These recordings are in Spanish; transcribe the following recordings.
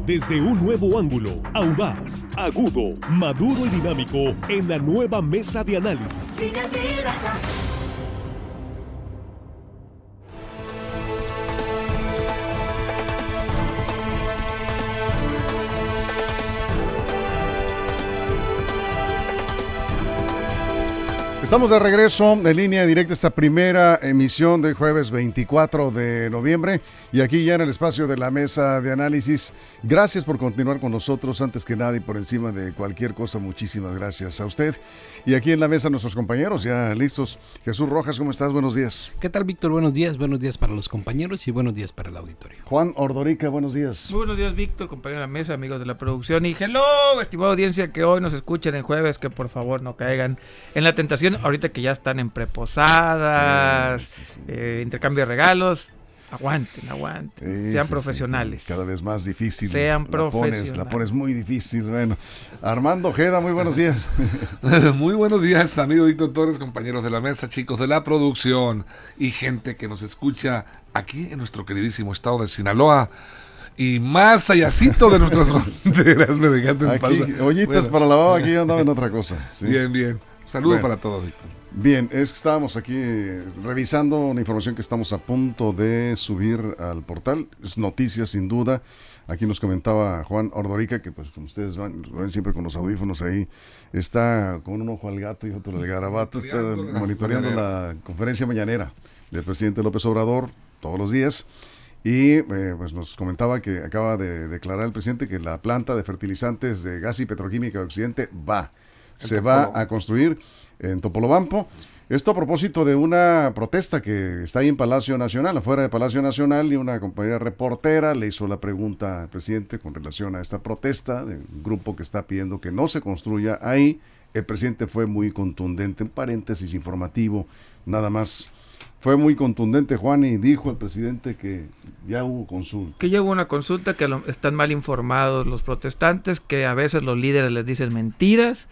Desde un nuevo ángulo, audaz, agudo, maduro y dinámico en la nueva mesa de análisis. Estamos de regreso en línea directa esta primera emisión de jueves 24 de noviembre y aquí ya en el espacio de la mesa de análisis. Gracias por continuar con nosotros, antes que nada y por encima de cualquier cosa, muchísimas gracias a usted. Y aquí en la mesa nuestros compañeros ya listos. Jesús Rojas, ¿cómo estás? Buenos días. ¿Qué tal, Víctor? Buenos días para los compañeros y buenos días para el auditorio. Juan Ordorica, buenos días. Muy buenos días, Víctor, compañero de la mesa, amigos de la producción y hello, estimada audiencia que hoy nos escuchen en jueves, que por favor no caigan en la tentación, ahorita que ya están en preposadas, sí. Intercambio de regalos. Aguanten, sean profesionales. Cada vez más difícil. Sean profesionales. La pones muy difícil. Bueno, Armando Ojeda, muy buenos días. Muy buenos días, amigo Víctor Torres, compañeros de la mesa, chicos de la producción y gente que nos escucha aquí en nuestro queridísimo estado de Sinaloa y más allácito de nuestras fronteras. Me dejaste en pausa. Ollitas para la baba, aquí yo andaba en otra cosa. Sí. Bien. Saludos para todos, Víctor. Bien, estábamos aquí revisando una información que estamos a punto de subir al portal. Es noticia, sin duda. Aquí nos comentaba Juan Ordorica, que pues como ustedes van siempre con los audífonos ahí, está con un ojo al gato y otro al garabato, está monitoreando la conferencia mañanera del presidente López Obrador todos los días. Y pues nos comentaba que acaba de declarar el presidente que la planta de fertilizantes de gas y petroquímica de Occidente se va a construir en Topolobampo. Esto a propósito de una protesta que está ahí en Palacio Nacional, afuera de Palacio Nacional, y una compañera reportera le hizo la pregunta al presidente con relación a esta protesta de un grupo que está pidiendo que no se construya ahí. El presidente fue muy contundente, un paréntesis informativo, nada más. Fue muy contundente, Juan, y dijo el presidente que ya hubo consulta. Que ya hubo una consulta, que están mal informados los protestantes, que a veces los líderes les dicen mentiras.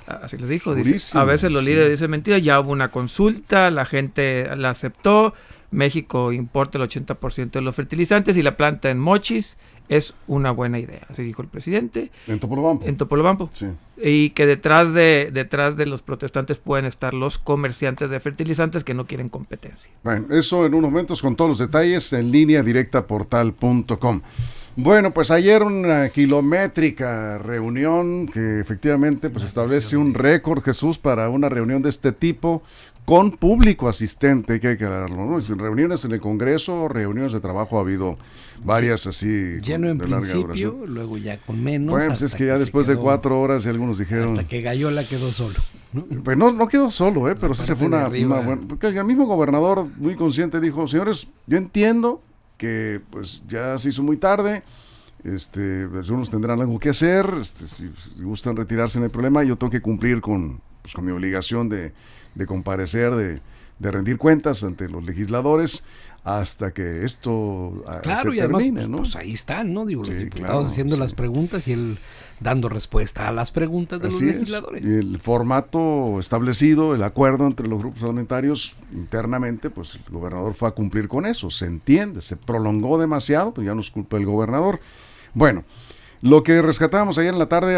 Así les dijo, a veces los líderes dicen mentiras, ya hubo una consulta, la gente la aceptó, México importa el 80% de los fertilizantes y la planta en Mochis es una buena idea, así dijo el presidente. ¿En Topolobampo? En Topolobampo. Sí. Y que detrás de los protestantes pueden estar los comerciantes de fertilizantes que no quieren competencia. Bueno, eso en unos momentos con todos los detalles en línea directa portal.com. Bueno, pues ayer una kilométrica reunión que efectivamente pues establece un récord, Jesús, para una reunión de este tipo con público asistente, que hay que darlo, ¿no? Reuniones en el Congreso, reuniones de trabajo, ha habido varias así. Lleno en principio, luego ya con menos. Bueno, pues es que ya después de 4 horas y algunos dijeron... Hasta que Gallola quedó solo, ¿no? Pues no quedó solo, pero sí se fue una buena... Porque el mismo gobernador muy consciente dijo, señores, yo entiendo que pues ya se hizo muy tarde, algunos tendrán algo que hacer, si gustan retirarse no hay problema, yo tengo que cumplir con mi obligación de comparecer, de rendir cuentas ante los legisladores hasta que esto se termine, además, ¿no? Pues ahí están, ¿no? Digo, sí, los diputados haciendo las preguntas y él dando respuesta a las preguntas de los legisladores. Y el formato establecido, el acuerdo entre los grupos parlamentarios internamente, pues el gobernador fue a cumplir con eso, se entiende, se prolongó demasiado, pues ya no es culpa del gobernador. Bueno, lo que rescatábamos ayer en la tarde,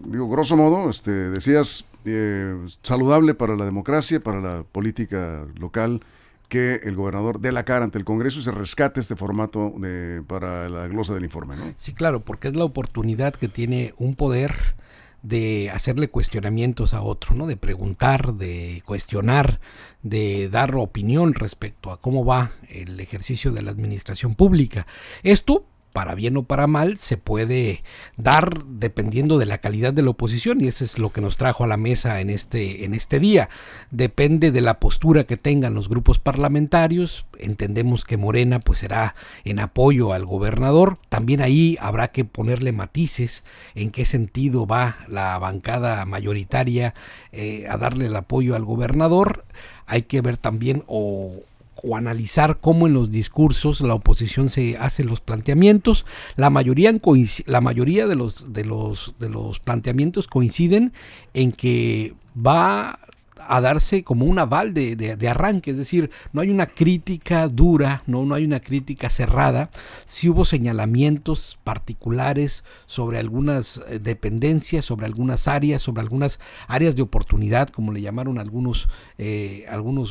grosso modo, decías, saludable para la democracia, para la política local, que el gobernador dé la cara ante el Congreso y se rescate este formato para la glosa del informe, ¿no? Sí, claro, porque es la oportunidad que tiene un poder de hacerle cuestionamientos a otro, ¿no? De preguntar, de cuestionar, de dar opinión respecto a cómo va el ejercicio de la administración pública. Esto, para bien o para mal, se puede dar dependiendo de la calidad de la oposición, y eso es lo que nos trajo a la mesa en este día. Depende de la postura que tengan los grupos parlamentarios. Entendemos que Morena pues será en apoyo al gobernador. También ahí habrá que ponerle matices en qué sentido va la bancada mayoritaria a darle el apoyo al gobernador. Hay que ver también o analizar cómo en los discursos la oposición se hace los planteamientos. La mayoría de los planteamientos coinciden en que va a darse como un aval de arranque, es decir, no hay una crítica dura, no hay una crítica cerrada, sí hubo señalamientos particulares sobre algunas dependencias, sobre algunas áreas de oportunidad, como le llamaron algunos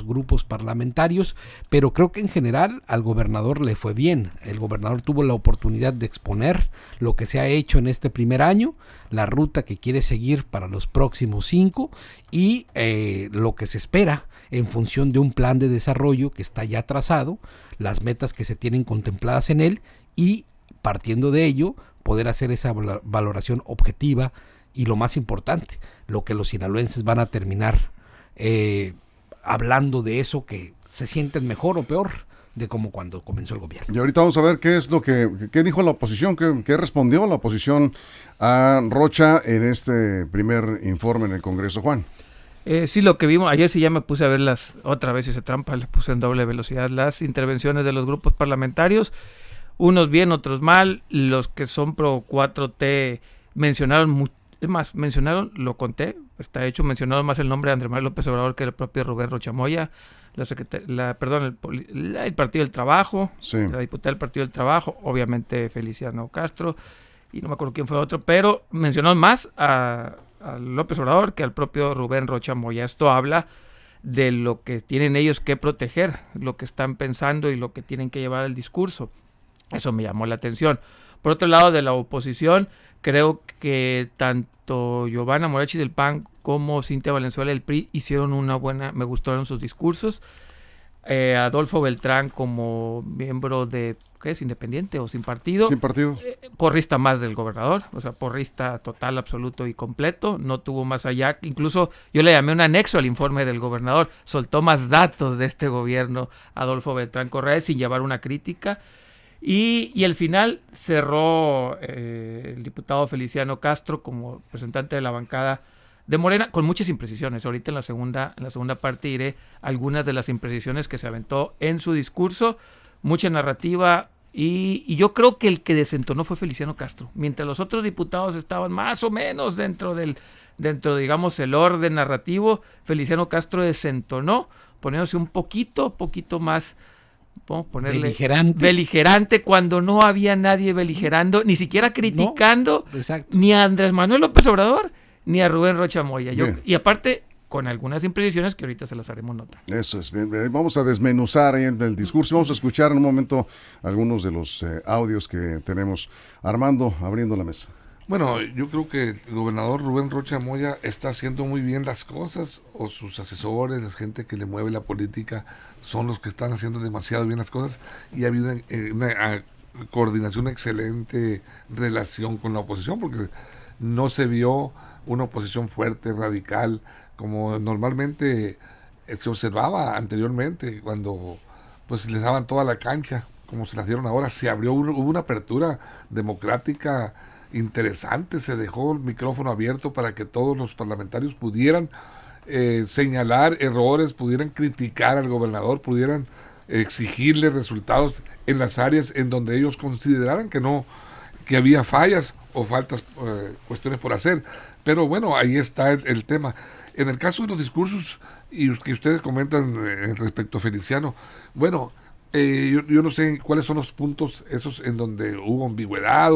grupos parlamentarios, pero creo que en general al gobernador le fue bien. El gobernador tuvo la oportunidad de exponer lo que se ha hecho en este primer año, la ruta que quiere seguir para los próximos 5 y lo que se espera en función de un plan de desarrollo que está ya trazado, las metas que se tienen contempladas en él y partiendo de ello poder hacer esa valoración objetiva y lo más importante, lo que los sinaloenses van a terminar hablando de eso, que se sienten mejor o peor de como cuando comenzó el gobierno. Y ahorita vamos a ver qué es lo que dijo la oposición, qué respondió la oposición a Rocha en este primer informe en el Congreso, Juan. Sí, lo que vimos, ayer sí ya me puse a ver otra vez hice trampa, le puse en doble velocidad las intervenciones de los grupos parlamentarios, unos bien, otros mal, los que son pro 4T mencionaron lo conté, está hecho, mencionaron más el nombre de Andrés Manuel López Obrador que el propio Rubén Rocha Moya, el Partido del Trabajo, sí. La diputada del Partido del Trabajo, obviamente Feliciano Castro, y no me acuerdo quién fue otro, pero mencionaron más a López Obrador que al propio Rubén Rocha Moya. Esto habla de lo que tienen ellos que proteger, lo que están pensando y lo que tienen que llevar al discurso. Eso me llamó la atención. Por otro lado, de la oposición, creo que tanto Giovanna Morachi del PAN como Cintia Valenzuela del PRI hicieron me gustaron sus discursos. Adolfo Beltrán como miembro de, ¿qué es? ¿Independiente o sin partido? Sin partido. Porrista más del gobernador, o sea, porrista total, absoluto y completo, no tuvo más allá, incluso yo le llamé un anexo al informe del gobernador, soltó más datos de este gobierno Adolfo Beltrán Correa sin llevar una crítica. Y al final cerró el diputado Feliciano Castro como representante de la bancada de Morena, con muchas imprecisiones. Ahorita en la segunda parte diré algunas de las imprecisiones que se aventó en su discurso, mucha narrativa, y yo creo que el que desentonó fue Feliciano Castro. Mientras los otros diputados estaban más o menos dentro digamos, el orden narrativo, Feliciano Castro desentonó, poniéndose un poquito más, podemos ponerle beligerante cuando no había nadie beligerando, ni siquiera criticando ni a Andrés Manuel López Obrador ni a Rubén Rocha Moya. Y aparte, con algunas imprecisiones que ahorita se las haremos notar. Eso es, bien. Vamos a desmenuzar ahí el discurso. Vamos a escuchar en un momento algunos de los audios que tenemos. Armando, abriendo la mesa. Bueno, yo creo que el gobernador Rubén Rocha Moya está haciendo muy bien las cosas, o sus asesores, la gente que le mueve la política, son los que están haciendo demasiado bien las cosas, y ha habido una coordinación, una excelente relación con la oposición, porque no se vio una oposición fuerte, radical, como normalmente se observaba anteriormente, cuando pues les daban toda la cancha, como se las dieron ahora. Se abrió, hubo una apertura democrática interesante, se dejó el micrófono abierto para que todos los parlamentarios pudieran señalar errores, pudieran criticar al gobernador, pudieran exigirle resultados en las áreas en donde ellos consideraran que había fallas o faltas, cuestiones por hacer. Pero bueno, ahí está el tema. En el caso de los discursos y que ustedes comentan respecto a Feliciano, bueno, yo no sé cuáles son los puntos esos en donde hubo ambigüedad,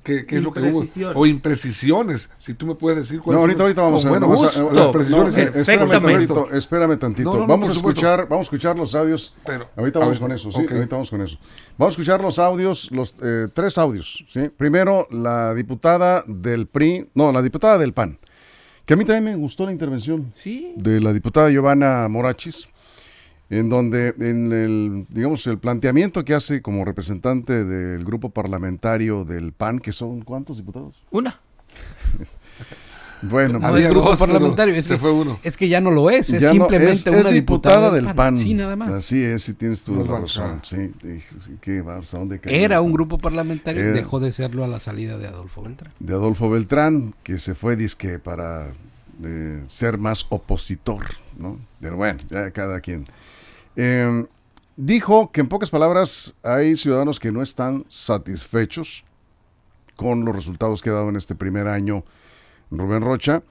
qué es lo que hubo, o imprecisiones. Si tú me puedes decir cuáles. No, ahorita vamos a las precisiones. Espérame tantito. Vamos a escuchar los audios. Ahorita vamos con eso, sí, ahorita vamos con eso. Vamos a escuchar los audios, los 3 audios, ¿sí? Primero, la diputada del PRI, la diputada del PAN, que a mí también me gustó la intervención de la diputada Giovanna Morachis, en donde el planteamiento que hace como representante del grupo parlamentario del PAN, que son ¿cuántos diputados? Una. Bueno, no es grupo parlamentario, se fue uno. Es que ya no lo es simplemente una diputada del PAN. Sí, nada más. Así es, sí tienes tú la razón. Sí, ¿hasta dónde cayó? Era un grupo parlamentario, dejó de serlo a la salida de Adolfo Beltrán. De Adolfo Beltrán, que se fue disque para ser más opositor, ¿no? Pero bueno, ya cada quien. Dijo que en pocas palabras hay ciudadanos que no están satisfechos con los resultados que ha dado en este primer año Rubén Rocha,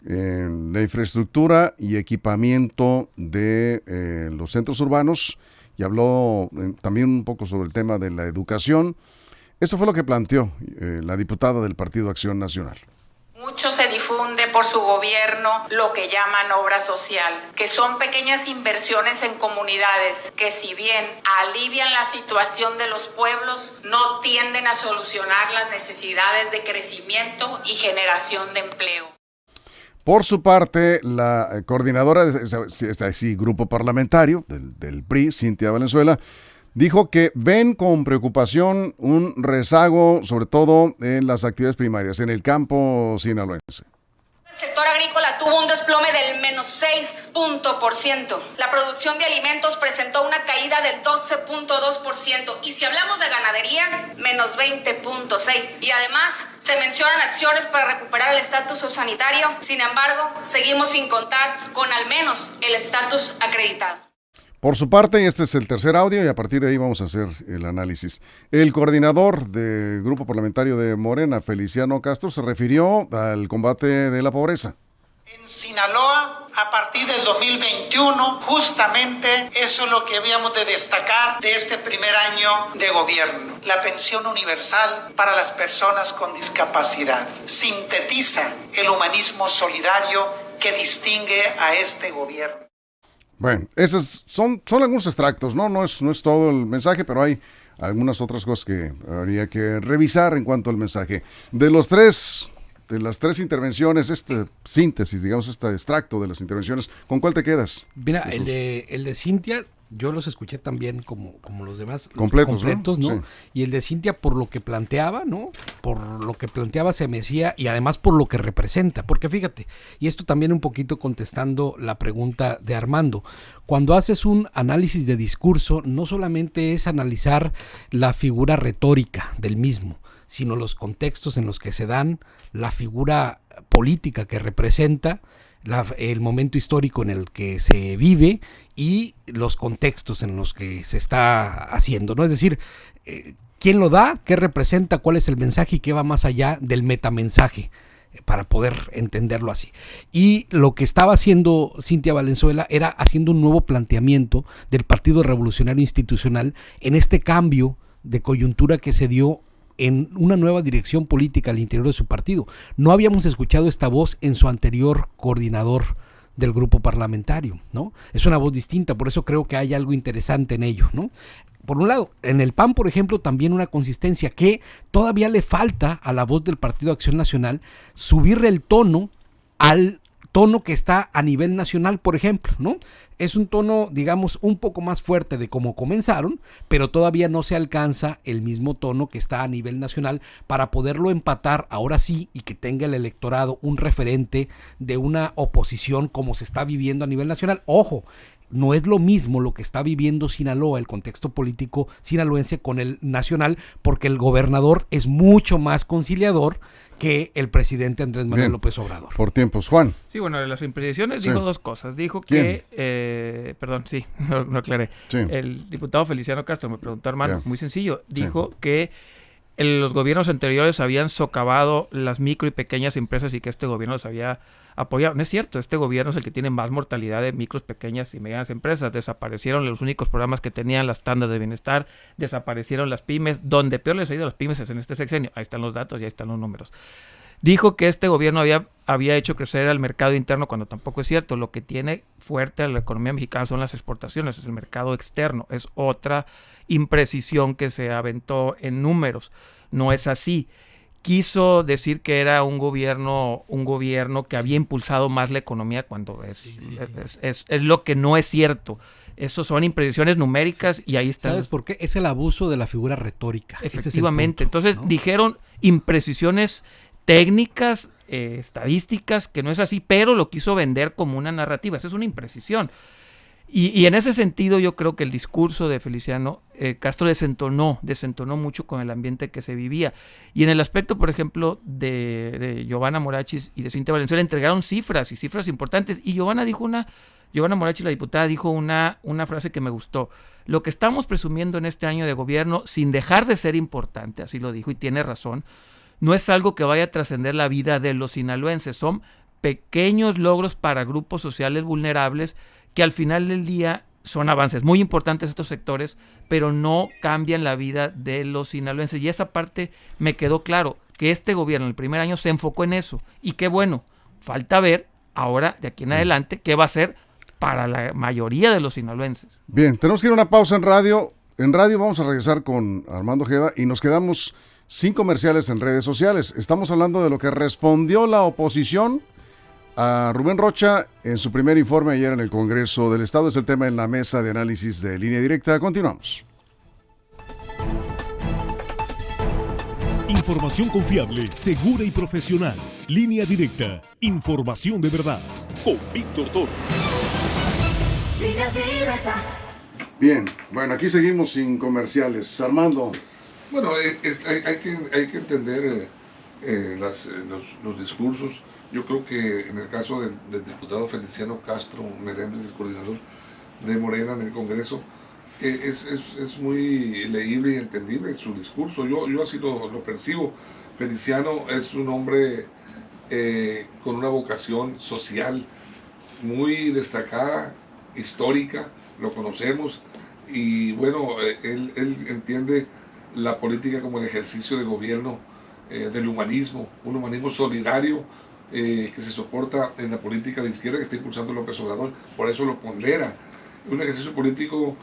en la infraestructura y equipamiento de los centros urbanos, y habló también un poco sobre el tema de la educación. Eso fue lo que planteó la diputada del Partido Acción Nacional. Mucho se difunde por su gobierno lo que llaman obra social, que son pequeñas inversiones en comunidades que, si bien alivian la situación de los pueblos, no tienden a solucionar las necesidades de crecimiento y generación de empleo. Por su parte, la coordinadora de este grupo parlamentario del PRI, Cintia Valenzuela, dijo que ven con preocupación un rezago, sobre todo en las actividades primarias, en el campo sinaloense. El sector agrícola tuvo un desplome del menos 6%. La producción de alimentos presentó una caída del 12.2%. Y si hablamos de ganadería, menos 20.6%. Y además se mencionan acciones para recuperar el estatus sanitario. Sin embargo, seguimos sin contar con al menos el estatus acreditado. Por su parte, y este es el tercer audio y a partir de ahí vamos a hacer el análisis. El coordinador del grupo parlamentario de Morena, Feliciano Castro, se refirió al combate de la pobreza. En Sinaloa, a partir del 2021, justamente eso es lo que habíamos de destacar de este primer año de gobierno. La pensión universal para las personas con discapacidad sintetiza el humanismo solidario que distingue a este gobierno. Bueno, esos son algunos extractos, ¿no? No es todo el mensaje, pero hay algunas otras cosas que habría que revisar en cuanto al mensaje. De las tres intervenciones, síntesis, digamos, este extracto de las intervenciones, ¿con cuál te quedas? Mira, el de Cintia, yo los escuché también como los demás. Completos, ¿no? Sí. Y el de Cintia, por lo que planteaba, ¿no? Por lo que planteaba se me decía, y además por lo que representa. Porque fíjate, y esto también un poquito contestando la pregunta de Armando, cuando haces un análisis de discurso, no solamente es analizar la figura retórica del mismo, sino los contextos en los que se dan, la figura política que representa, el momento histórico en el que se vive y los contextos en los que se está haciendo, ¿no? Es decir, ¿quién lo da? ¿Qué representa? ¿Cuál es el mensaje? Y qué va más allá del metamensaje, para poder entenderlo así. Y lo que estaba haciendo Cintia Valenzuela era haciendo un nuevo planteamiento del Partido Revolucionario Institucional en este cambio de coyuntura que se dio en una nueva dirección política al interior de su partido. No habíamos escuchado esta voz en su anterior coordinador del grupo parlamentario, ¿no? Es una voz distinta, por eso creo que hay algo interesante en ello, ¿no? Por un lado, en el PAN, por ejemplo, también una consistencia que todavía le falta a la voz del Partido Acción Nacional subirle el tono al tono que está a nivel nacional, por ejemplo, ¿no? Es un tono, digamos, un poco más fuerte de cómo comenzaron, pero todavía no se alcanza el mismo tono que está a nivel nacional para poderlo empatar ahora sí y que tenga el electorado un referente de una oposición como se está viviendo a nivel nacional. Ojo, no es lo mismo lo que está viviendo Sinaloa, el contexto político sinaloense con el nacional, porque el gobernador es mucho más conciliador que el presidente Andrés Manuel López Obrador. Por tiempos, Juan. Sí, bueno, de las imprecisiones dijo dos cosas. Dijo que, no aclaré. Sí. El diputado Feliciano Castro me preguntó, hermano, muy sencillo. Dijo que los gobiernos anteriores habían socavado las micro y pequeñas empresas y que este gobierno los había apoyado. No es cierto, este gobierno es el que tiene más mortalidad de micros, pequeñas y medianas empresas. Desaparecieron los únicos programas que tenían las tandas de bienestar, desaparecieron las pymes. Donde peor les ha ido a las pymes es en este sexenio. Ahí están los datos y ahí están los números. Dijo que este gobierno había hecho crecer al mercado interno, cuando tampoco es cierto. Lo que tiene fuerte a la economía mexicana son las exportaciones, es el mercado externo. Es otra imprecisión que se aventó en números. No es así. Quiso decir que era un gobierno que había impulsado más la economía, cuando es lo que no es cierto. Eso son imprecisiones numéricas y ahí está. ¿Sabes por qué? Es el abuso de la figura retórica. Efectivamente. Punto, entonces, ¿no? Dijeron imprecisiones técnicas, estadísticas, que no es así, pero lo quiso vender como una narrativa. Esa es una imprecisión. Y en ese sentido yo creo que el discurso de Feliciano Castro desentonó mucho con el ambiente que se vivía. Y en el aspecto, por ejemplo, de Giovanna Morachis y de Cintia Valenzuela, entregaron cifras importantes. Y Giovanna Morachis, la diputada, dijo una frase que me gustó. Lo que estamos presumiendo en este año de gobierno, sin dejar de ser importante, así lo dijo y tiene razón, no es algo que vaya a trascender la vida de los sinaloenses. Son pequeños logros para grupos sociales vulnerables que al final del día son avances muy importantes estos sectores, pero no cambian la vida de los sinaloenses. Y esa parte me quedó claro, que este gobierno el primer año se enfocó en eso. Y qué bueno, falta ver ahora, de aquí en adelante, qué va a hacer para la mayoría de los sinaloenses. Bien, tenemos que ir a una pausa en radio. En radio vamos a regresar con Armando Ojeda y nos quedamos sin comerciales en redes sociales. Estamos hablando de lo que respondió la oposición a Rubén Rocha en su primer informe ayer en el Congreso del Estado. Es el tema en la mesa de análisis de Línea Directa. Continuamos. Información confiable, segura y profesional. Línea Directa. Información de verdad. Con Víctor Torres. Línea Directa. Bien, bueno, aquí seguimos sin comerciales. Armando. Bueno, hay que entender los discursos. Yo creo que en el caso del diputado Feliciano Castro Meléndez, el coordinador de Morena en el Congreso, es muy leíble y entendible su discurso. Yo así lo percibo. Feliciano es un hombre con una vocación social muy destacada, histórica, lo conocemos, y bueno, él entiende la política como el ejercicio de gobierno del humanismo, un humanismo solidario que se soporta en la política de izquierda que está impulsando López Obrador, por eso lo pondera. Un ejercicio político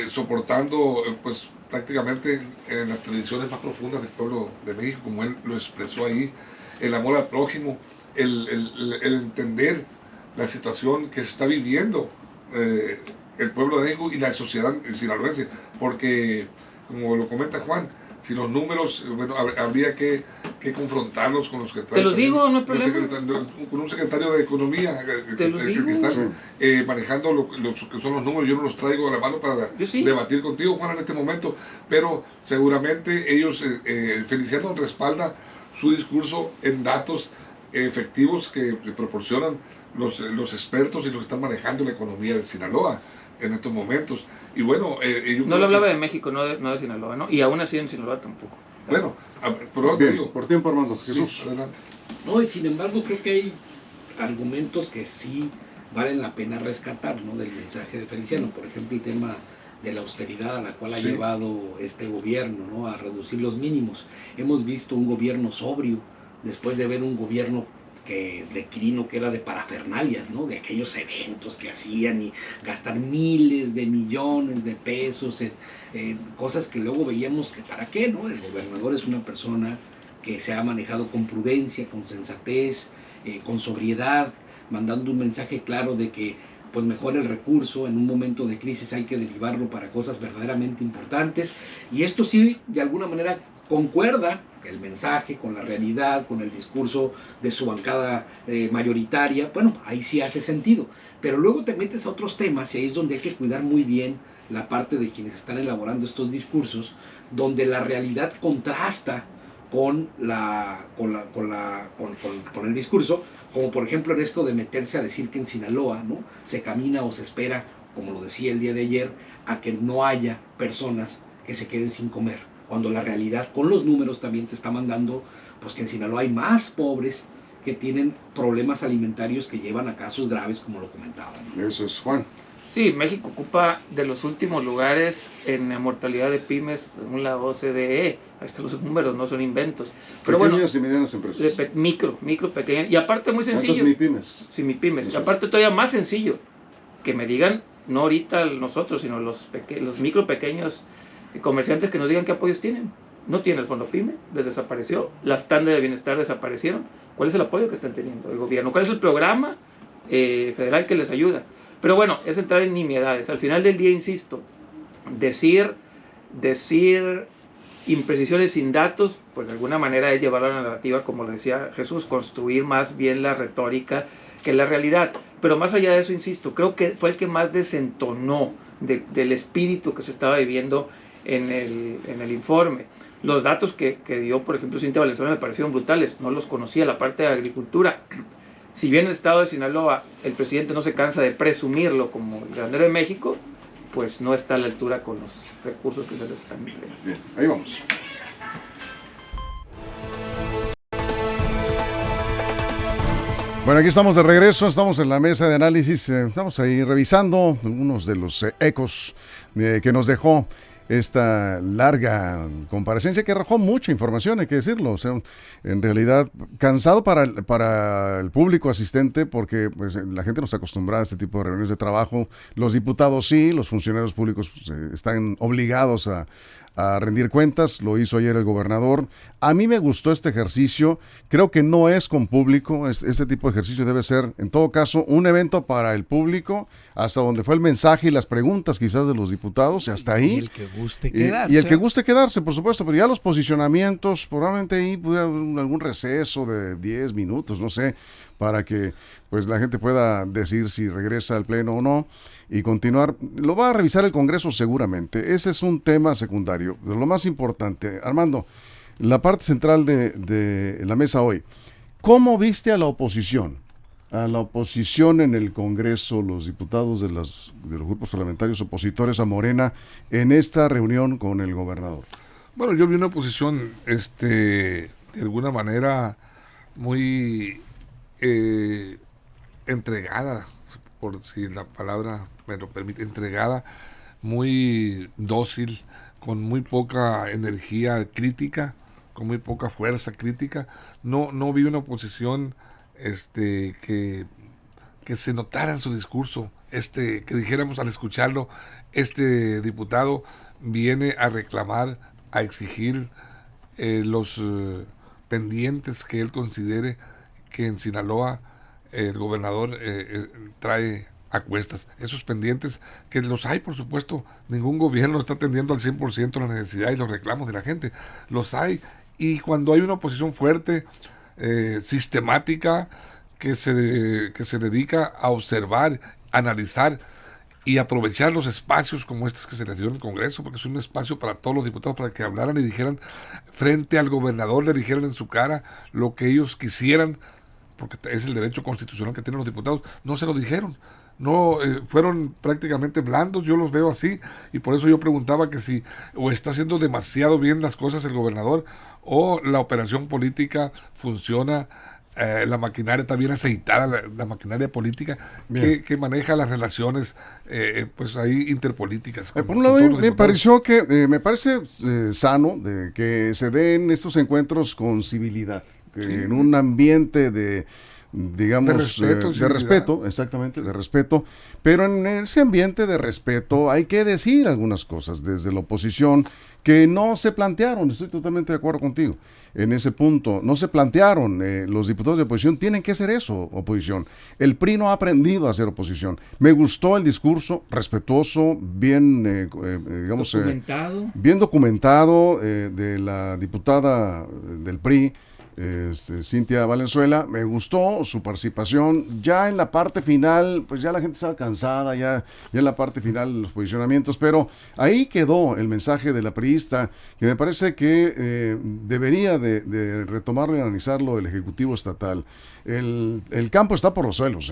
soportando pues prácticamente en las tradiciones más profundas del pueblo de México, como él lo expresó ahí, el amor al prójimo, el entender la situación que se está viviendo el pueblo de México y la sociedad sinaloense, porque como lo comenta Juan, si los números, bueno, habría que confrontarlos con los que te los digo, no hay problema. Con un secretario de Economía que están manejando lo que son los números. Yo no los traigo a la mano para debatir contigo, Juan, en este momento, pero seguramente ellos, Feliciano respalda su discurso en datos efectivos que le proporcionan los expertos y los que están manejando la economía de Sinaloa en estos momentos. Y bueno, no lo hablaba de México, no de Sinaloa, ¿no? Y aún así en Sinaloa tampoco. Bueno, por tiempo, Armando. Jesús, sí, adelante. No, y sin embargo creo que hay argumentos que sí valen la pena rescatar, ¿no? Del mensaje de Feliciano. Por ejemplo, el tema de la austeridad a la cual ha llevado este gobierno, ¿no? A reducir los mínimos. Hemos visto un gobierno sobrio después de ver un gobierno de Quirino que era de parafernalias, ¿no? De aquellos eventos que hacían y gastar miles de millones de pesos en cosas que luego veíamos que para qué, ¿no? El gobernador es una persona que se ha manejado con prudencia, con sensatez, con sobriedad, mandando un mensaje claro de que pues mejor el recurso en un momento de crisis hay que derivarlo para cosas verdaderamente importantes, y esto sí de alguna manera concuerda el mensaje con la realidad, con el discurso de su bancada mayoritaria. Bueno, ahí sí hace sentido, pero luego te metes a otros temas y ahí es donde hay que cuidar muy bien la parte de quienes están elaborando estos discursos, donde la realidad contrasta con el discurso, como por ejemplo en esto de meterse a decir que en Sinaloa, ¿no? Se camina o se espera, como lo decía el día de ayer, a que no haya personas que se queden sin comer, cuando la realidad con los números también te está mandando pues que en Sinaloa hay más pobres que tienen problemas alimentarios que llevan a casos graves, como lo comentaba, ¿no? Eso es, Juan. Sí, México ocupa de los últimos lugares en mortalidad de pymes según la OCDE. Ahí están los números, no son inventos. Pero pequeñas y medianas empresas. Micro, pequeñas. Y aparte muy sencillo. ¿Cuántos MIPYMES? Sí, MIPYMES. Y aparte todavía más sencillo, que me digan, no ahorita nosotros, sino los micro, pequeños comerciantes, que nos digan qué apoyos tienen. No tienen el fondo PYME, les desapareció. Las tandas de bienestar desaparecieron. ¿Cuál es el apoyo que están teniendo el gobierno? ¿Cuál es el programa federal que les ayuda? Pero bueno, es entrar en nimiedades. Al final del día, insisto, decir imprecisiones sin datos, pues de alguna manera es llevar la narrativa, como le decía Jesús, construir más bien la retórica que la realidad. Pero más allá de eso, insisto, creo que fue el que más desentonó del espíritu que se estaba viviendo en el informe. Los datos que dio, por ejemplo, Cintia Valenzuela, me parecieron brutales. No los conocía, la parte de agricultura. Si bien el estado de Sinaloa, el presidente no se cansa de presumirlo como el granero de México, pues no está a la altura con los recursos que se les están dando. Bien, ahí vamos. Bueno, aquí estamos de regreso, estamos en la mesa de análisis, estamos ahí revisando algunos de los ecos que nos dejó esta larga comparecencia, que arrojó mucha información, hay que decirlo. O sea, en realidad cansado para el público asistente, porque pues, la gente no está acostumbrada a este tipo de reuniones de trabajo. Los diputados sí, los funcionarios públicos pues, están obligados a rendir cuentas, lo hizo ayer el gobernador. A mí me gustó este ejercicio, creo que no es con público, este tipo de ejercicio debe ser, en todo caso, un evento para el público, hasta donde fue el mensaje y las preguntas quizás de los diputados, y hasta ahí. Y el que guste quedarse. Y el que guste quedarse, por supuesto, pero ya los posicionamientos, probablemente ahí pudiera haber algún receso de 10 minutos, no sé, para que pues la gente pueda decir si regresa al pleno o no y continuar. Lo va a revisar el Congreso seguramente. Ese es un tema secundario. Lo más importante, Armando, la parte central de la mesa hoy. ¿Cómo viste a la oposición? A la oposición en el Congreso, los diputados de los grupos parlamentarios opositores a Morena en esta reunión con el gobernador. Bueno, yo vi una oposición de alguna manera muy entregada, por si la palabra me lo permite, entregada, muy dócil, con muy poca energía crítica, con muy poca fuerza crítica. No vi una oposición que se notara en su discurso, que dijéramos al escucharlo, este diputado viene a reclamar, a exigir los pendientes que él considere que en Sinaloa el gobernador trae a cuestas. Esos pendientes, que los hay, por supuesto, ningún gobierno está atendiendo al 100% la necesidad y los reclamos de la gente, los hay, y cuando hay una oposición fuerte, sistemática, que se dedica a observar, analizar y aprovechar los espacios como estos que se les dio en el Congreso, porque es un espacio para todos los diputados, para que hablaran y dijeran frente al gobernador, le dijeran en su cara lo que ellos quisieran, porque es el derecho constitucional que tienen los diputados. No se lo dijeron, no fueron prácticamente blandos, yo los veo así, y por eso yo preguntaba que si o está haciendo demasiado bien las cosas el gobernador, o la operación política funciona, la maquinaria está bien aceitada, la maquinaria política que maneja las relaciones pues ahí interpolíticas. Por un lado, me parece sano de que se den estos encuentros con civilidad, que en un ambiente de respeto, exactamente, de respeto, pero en ese ambiente de respeto hay que decir algunas cosas desde la oposición que no se plantearon. Estoy totalmente de acuerdo contigo en ese punto, no se plantearon. Los diputados de oposición tienen que hacer eso, oposición. El PRI no ha aprendido a hacer oposición. Me gustó el discurso, respetuoso, bien, documentado. Bien documentado de la diputada del PRI, Cintia Valenzuela. Me gustó su participación. Ya en la parte final, pues ya la gente estaba cansada, ya en la parte final los posicionamientos, pero ahí quedó el mensaje de la priista, que me parece que debería de retomarlo y analizarlo el Ejecutivo Estatal. El campo está por los suelos,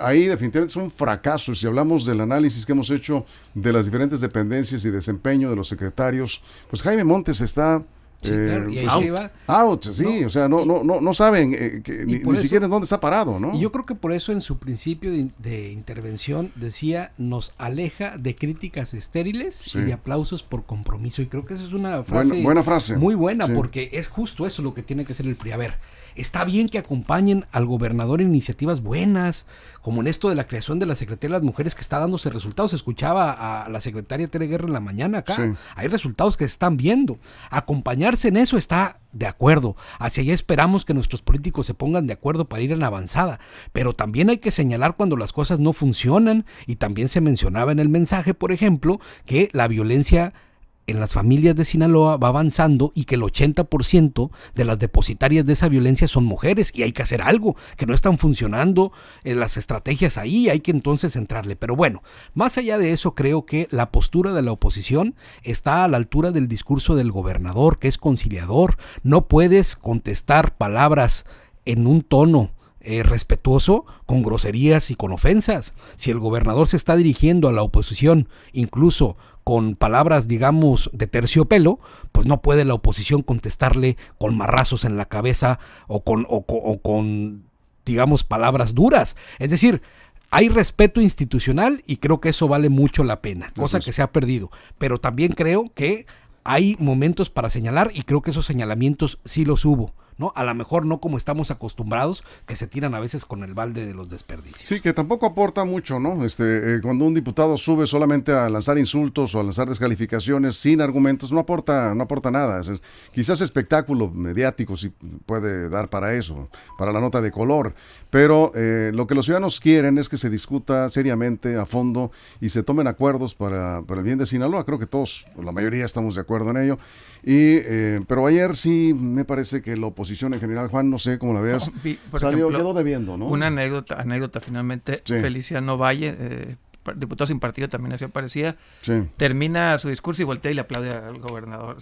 ahí definitivamente es un fracaso. Si hablamos del análisis que hemos hecho de las diferentes dependencias y desempeño de los secretarios, pues Jaime Montes está sí, claro, y ahí out, se va. Out, sí, no, o sea, no saben ni siquiera en dónde está parado, ¿no? Y yo creo que por eso en su principio de intervención decía, nos aleja de críticas estériles y de aplausos por compromiso, y creo que esa es una frase, buena frase, muy buena, porque es justo eso lo que tiene que hacer el PRI. A ver, está bien que acompañen al gobernador en iniciativas buenas, como en esto de la creación de la Secretaría de las Mujeres, que está dándose resultados. Escuchaba a la secretaria Tere Guerra en la mañana acá. Sí. Hay resultados que se están viendo. Acompañarse en eso está de acuerdo. Hacia allá esperamos que nuestros políticos se pongan de acuerdo para ir en avanzada. Pero también hay que señalar cuando las cosas no funcionan. Y también se mencionaba en el mensaje, por ejemplo, que la violencia en las familias de Sinaloa va avanzando y que el 80% de las depositarias de esa violencia son mujeres, y hay que hacer algo, que no están funcionando las estrategias ahí, hay que entonces entrarle. Pero bueno, más allá de eso, creo que la postura de la oposición está a la altura del discurso del gobernador, que es conciliador. No puedes contestar palabras en un tono respetuoso con groserías y con ofensas. Si el gobernador se está dirigiendo a la oposición incluso con palabras, digamos, de terciopelo, pues no puede la oposición contestarle con marrazos en la cabeza o con digamos, palabras duras. Es decir, hay respeto institucional y creo que eso vale mucho la pena, cosa que se ha perdido. Pero también creo que hay momentos para señalar y creo que esos señalamientos sí los hubo, ¿no? A lo mejor no como estamos acostumbrados, que se tiran a veces con el balde de los desperdicios. Sí, que tampoco aporta mucho, ¿no? Cuando un diputado sube solamente a lanzar insultos o a lanzar descalificaciones sin argumentos, no aporta nada. Quizás espectáculo mediático sí puede dar para eso, para la nota de color, pero lo que los ciudadanos quieren es que se discuta seriamente, a fondo, y se tomen acuerdos para el bien de Sinaloa. Creo que todos, la mayoría, estamos de acuerdo en ello. Pero ayer sí me parece que la oposición en general, Juan, no sé cómo la veas, quedó debiendo, ¿no? Una anécdota finalmente. Sí. Feliciano Valle, diputado sin partido, también así parecía, sí, termina su discurso y voltea y le aplaude al gobernador.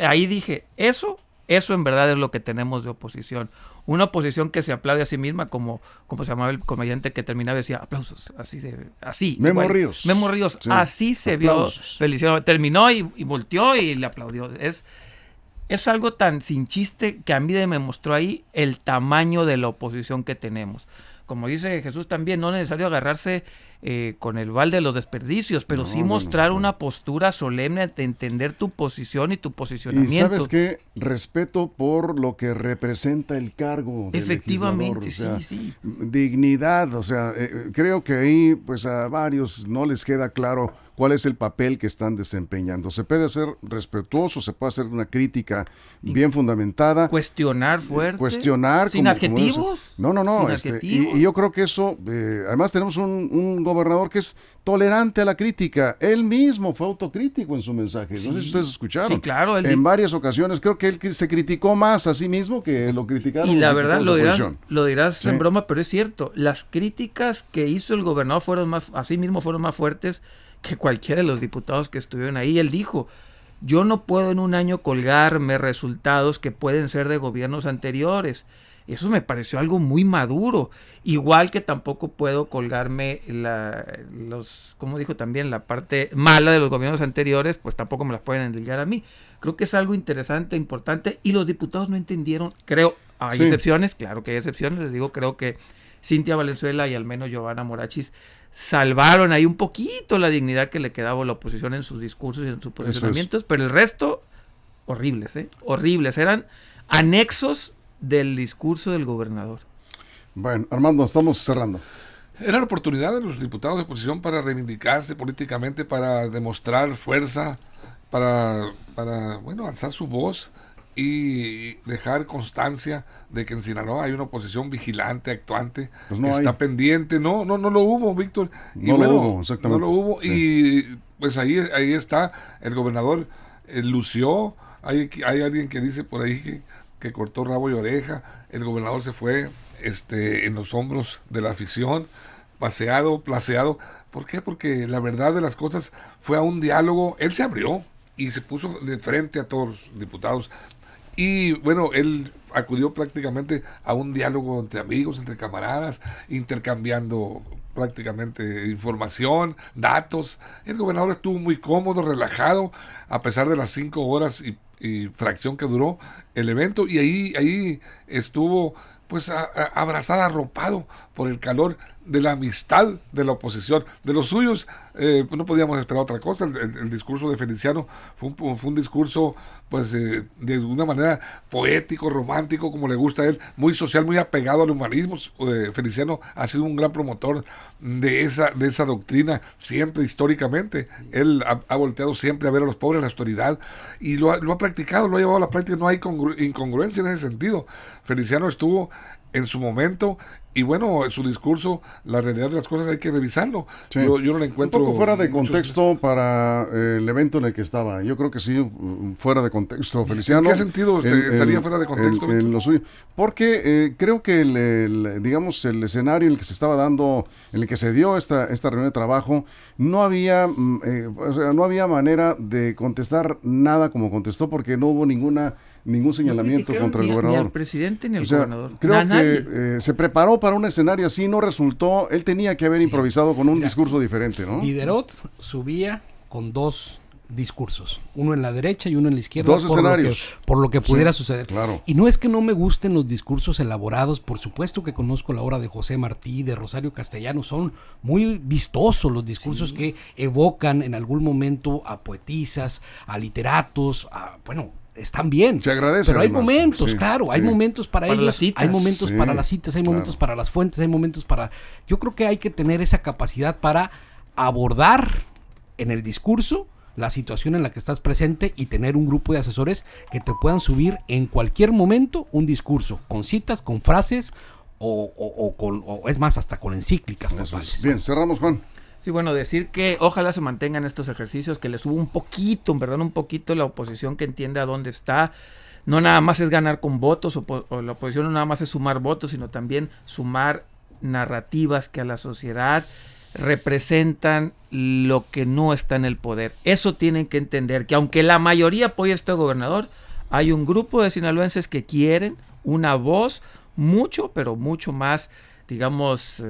Ahí dije, eso en verdad es lo que tenemos de oposición. Una oposición que se aplaude a sí misma, como se llamaba el comediante que terminaba y decía, aplausos, así. Memo Ríos, sí, así se aplausos. Vio Feliciano. Terminó y volteó y le aplaudió. Es algo tan sin chiste que a mí me mostró ahí el tamaño de la oposición que tenemos. Como dice Jesús también, no es necesario agarrarse con el balde de los desperdicios, pero sí mostrar una postura solemne de entender tu posición y tu posicionamiento. Y ¿sabes qué? Respeto por lo que representa el cargo del efectivamente, legislador, sí. Dignidad, creo que ahí pues a varios no les queda claro cuál es el papel que están desempeñando. Se puede ser respetuoso, se puede hacer una crítica bien fundamentada. Cuestionar fuerte. ¿Sin adjetivos? No. Y yo creo que eso, además tenemos un gobernador que es tolerante a la crítica. Él mismo fue autocrítico en su mensaje. Sí. No sé si ustedes escucharon. Sí, claro. En varias ocasiones creo que él se criticó más a sí mismo que lo criticaron. Y la verdad, lo dirás en broma, pero es cierto. Las críticas que hizo el gobernador fueron más fuertes que cualquiera de los diputados que estuvieron ahí. Él dijo, yo no puedo en un año colgarme resultados que pueden ser de gobiernos anteriores. Eso me pareció algo muy maduro. Igual que tampoco puedo colgarme como dijo también, la parte mala de los gobiernos anteriores, pues tampoco me las pueden endilgar a mí. Creo que es algo interesante, importante, y los diputados no entendieron, creo, hay excepciones, claro que hay excepciones, les digo, creo que Cintia Valenzuela y al menos Giovanna Morachis salvaron ahí un poquito la dignidad que le quedaba a la oposición en sus discursos y en sus posicionamientos, pero el resto, horribles, eran anexos del discurso del gobernador. Bueno, Armando, estamos cerrando. Era la oportunidad de los diputados de oposición para reivindicarse políticamente, para demostrar fuerza, para alzar su voz y dejar constancia de que en Sinaloa hay una oposición vigilante, actuante, pues que está pendiente. No lo hubo, Víctor. No lo hubo, exactamente. No lo hubo, sí. Y pues ahí está, el gobernador lució, hay alguien que dice por ahí que cortó rabo y oreja, el gobernador se fue en los hombros de la afición, paseado, placeado. ¿Por qué? Porque la verdad de las cosas fue a un diálogo, él se abrió y se puso de frente a todos los diputados. Y bueno, él acudió prácticamente a un diálogo entre amigos, entre camaradas, intercambiando prácticamente información, datos. El gobernador estuvo muy cómodo, relajado, a pesar de las 5 horas y fracción que duró el evento. Y ahí estuvo pues abrazado, arropado por el calor de la amistad de la oposición, de los suyos. No podíamos esperar otra cosa. El discurso de Feliciano fue un discurso pues de una manera poético, romántico, como le gusta a él, muy social, muy apegado al humanismo. Feliciano ha sido un gran promotor de esa doctrina, siempre históricamente. Él ha volteado siempre a ver a los pobres, a la autoridad, y lo ha practicado, lo ha llevado a la práctica. No hay incongruencia en ese sentido. Feliciano estuvo en su momento, y bueno, su discurso, la realidad de las cosas hay que revisarlo. Sí. Yo no le encuentro... Un poco fuera de contexto para el evento en el que estaba. Yo creo que sí, fuera de contexto, Feliciano. ¿En qué sentido estaría fuera de contexto? En lo suyo. Porque creo que digamos, el escenario en el que se estaba dando, en el que se dio esta reunión de trabajo, no había manera de contestar nada como contestó, porque no hubo ningún señalamiento contra el gobernador. Ni al presidente ni al gobernador. Creo que se preparó para un escenario así, no resultó. Él tenía que haber improvisado con un discurso diferente, ¿no? Diderot subía con 2 discursos, uno en la derecha y uno en la izquierda. Dos escenarios. Por lo que pudiera suceder. Claro. Y no es que no me gusten los discursos elaborados, por supuesto que conozco la obra de José Martí, de Rosario Castellanos, son muy vistosos los discursos que evocan en algún momento a poetisas, a literatos, están bien. Se agradece. Pero hay además. momentos, claro, hay momentos para ellos, hay momentos para las citas, hay momentos para las fuentes, hay momentos para... Yo creo que hay que tener esa capacidad para abordar en el discurso la situación en la que estás presente y tener un grupo de asesores que te puedan subir en cualquier momento un discurso, con citas, con frases o es más, hasta con encíclicas. Bien, cerramos, Juan. Sí, bueno, decir que ojalá se mantengan estos ejercicios, que le suba un poquito la oposición, que entienda dónde está. No nada más es ganar con votos, o la oposición no nada más es sumar votos, sino también sumar narrativas que a la sociedad representan lo que no está en el poder. Eso tienen que entender, que aunque la mayoría apoya a este gobernador, hay un grupo de sinaloenses que quieren una voz mucho, pero mucho más, digamos,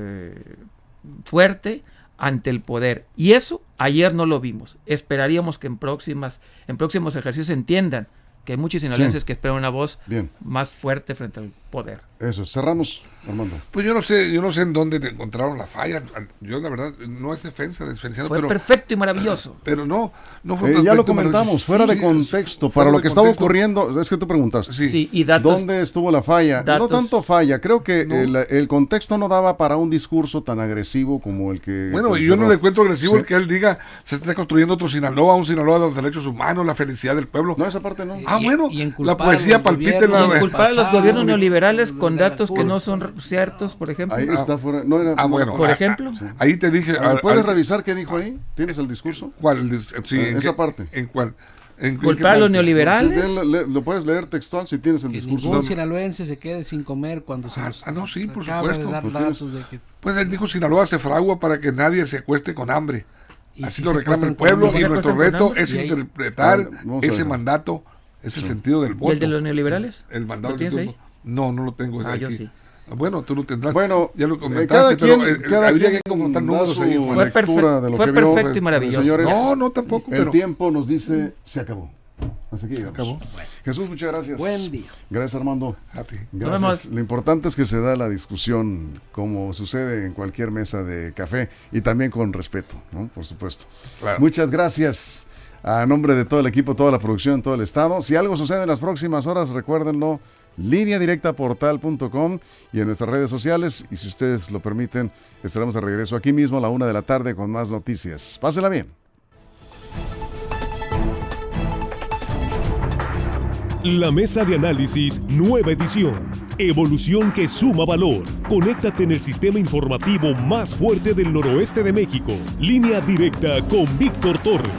fuerte ante el poder. Y eso ayer no lo vimos. Esperaríamos que en próximos ejercicios entiendan que hay muchos sinaloenses que esperan una voz más fuerte frente al poder. Eso, cerramos, Armando. Pues yo no sé en dónde te encontraron la falla. Yo la verdad no es defensivo, fue perfecto y maravilloso. Pero no fue perfecto. Ya lo comentamos, fuera de contexto, para lo que estaba ocurriendo, es que tú preguntaste. Sí, y datos, ¿dónde estuvo la falla? No tanto falla, creo que el contexto no daba para un discurso tan agresivo como el que... Bueno, yo no le encuentro agresivo el que él diga, se está construyendo otro Sinaloa, un Sinaloa de los derechos humanos, la felicidad del pueblo. No, esa parte no. La poesía palpita en la... Y culpar a los gobiernos neoliberales con datos que no son ciertos, por ejemplo. Ahí está fuera. No era, por ejemplo. Ahí te dije... ¿Puedes revisar qué dijo ahí? ¿Tienes el discurso? ¿Cuál? Esa parte. ¿En cuál? Culpar a los neoliberales. Lo puedes leer textual si tienes el discurso. Ningún sinaloense se quede sin comer cuando se nos no, sí, por supuesto. Que... Pues él dijo, Sinaloa se fragua para que nadie se acueste con hambre. Así lo reclama el pueblo, y nuestro reto es interpretar ese mandato. Es el sentido del voto. ¿Y el de los neoliberales? El mandato. ¿Lo tienes ahí? No lo tengo aquí. Yo sí. Bueno, tú lo tendrás. Bueno, ya lo comentaste, pero habría que confrontar números ahí. Fue perfecto y maravilloso. Señores, no, tampoco. El tiempo nos dice, se acabó. Así que se acabó. Jesús, muchas gracias. Buen día. Gracias, Armando. A ti. Gracias. Lo importante es que se da la discusión como sucede en cualquier mesa de café y también con respeto, ¿no? Por supuesto. Claro. Muchas gracias. A nombre de todo el equipo, toda la producción, todo el estado. Si algo sucede en las próximas horas, recuérdenlo, lineadirectaportal.com y en nuestras redes sociales. Y si ustedes lo permiten, estaremos de regreso aquí mismo a la 1:00 p.m. con más noticias. Pásela bien. La mesa de análisis, nueva edición. Evolución que suma valor. Conéctate en el sistema informativo más fuerte del noroeste de México. Línea Directa con Víctor Torres.